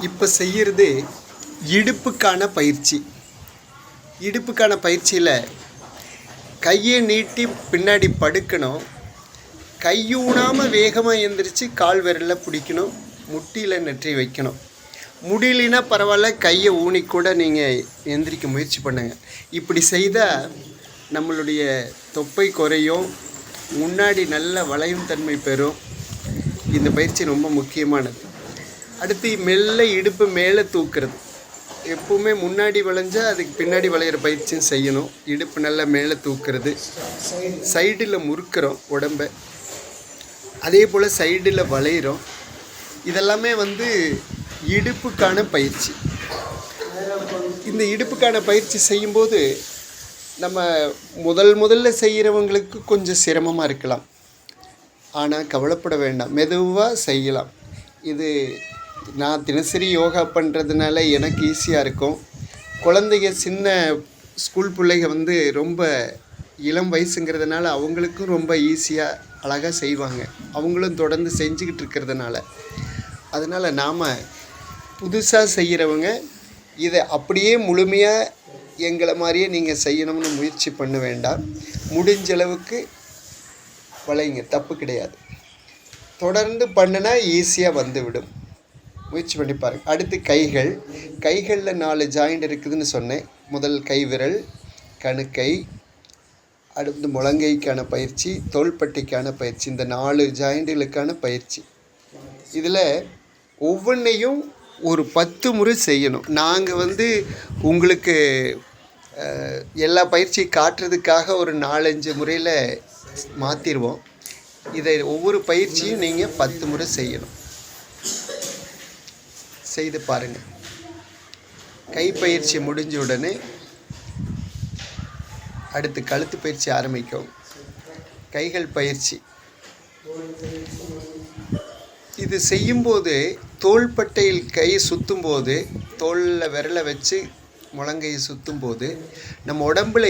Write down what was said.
இப்போ செய்கிறது இடுப்புக்கான பயிற்சி. இடுப்புக்கான பயிற்சியில் கையை நீட்டி பின்னாடி படுக்கணும். கையூனாமல் வேகமாக எந்திரிச்சு கால் விரலில் பிடிக்கணும். முட்டியில் நெற்றி வைக்கணும். முடியலனா பரவாயில்ல, கையை ஊனிக்கூட நீங்கள் எந்திரிக்க முயற்சி பண்ணுங்கள். இப்படி செய்தால் நம்மளுடைய தொப்பை குறையும், முன்னாடி நல்ல வளையும் தன்மை பெறும். இந்த பயிற்சி ரொம்ப முக்கியமானது. அடுத்து மெல்ல இடுப்பு மேலே தூக்குறது. எப்பவுமே முன்னாடி வளைஞ்சால் அதுக்கு பின்னாடி வளையிற பயிற்சியும் செய்யணும். இடுப்பு நல்லா மேலே தூக்குறது, சைடில் முறுக்கிறோம் உடம்பை, அதே போல் சைடில் வளையிறோம். இதெல்லாமே இடுப்புக்கான பயிற்சி. இந்த இடுப்புக்கான பயிற்சி செய்யும்போது நம்ம முதல்ல செய்கிறவங்களுக்கு கொஞ்சம் சிரமமாக இருக்கலாம். ஆனால் கவலைப்பட வேண்டாம், மெதுவாக செய்யலாம். இது நான் தினசரி யோகா பண்ணுறதுனால எனக்கு ஈஸியாக இருக்கும். குழந்தைங்க சின்ன ஸ்கூல் பிள்ளைங்க ரொம்ப இளம் வயசுங்கிறதுனால அவங்களுக்கும் ரொம்ப ஈஸியாக அழகாக செய்வாங்க. அவங்களும் தொடர்ந்து செஞ்சுக்கிட்டு இருக்கிறதுனால. அதனால் நாம் புதுசாக செய்கிறவங்க இதை அப்படியே முழுமையாக எங்களை மாதிரியே நீங்கள் செய்யணும்னு முயற்சி பண்ண வேண்டாம். முடிஞ்ச அளவுக்கு வளைங்க, தப்பு கிடையாது. தொடர்ந்து பண்ணினா ஈஸியாக வந்துவிடும். முயற்சி பண்ணி பாருங்கள். அடுத்து கைகளில் 4 ஜாயிண்ட் இருக்குதுன்னு சொன்னேன். முதல் கை விரல், கணுக்கை, அடுத்து முழங்கைக்கான பயிற்சி, தோள்பட்டைக்கான பயிற்சி. இந்த 4 ஜாயிண்ட்டுகளுக்கான பயிற்சி. இதில் ஒவ்வொன்றையும் ஒரு 10 முறை செய்யணும். நாங்கள் உங்களுக்கு எல்லா பயிற்சியும் காட்டுறதுக்காக ஒரு 4-5 முறையில் மாற்றிடுவோம். இதை ஒவ்வொரு பயிற்சியும் நீங்கள் 10 முறை செய்யணும். செய்து பாருங்கள். கைப்பயிற்சி முடிஞ்ச உடனே அடுத்து கழுத்து பயிற்சி ஆரம்பிக்கும். கைகள் பயிற்சி இது செய்யும்போது தோள்பட்டையில் கை சுற்றும் போது, தோளில் விரலை வச்சு முழங்கையை சுற்றும் போது நம்ம உடம்புல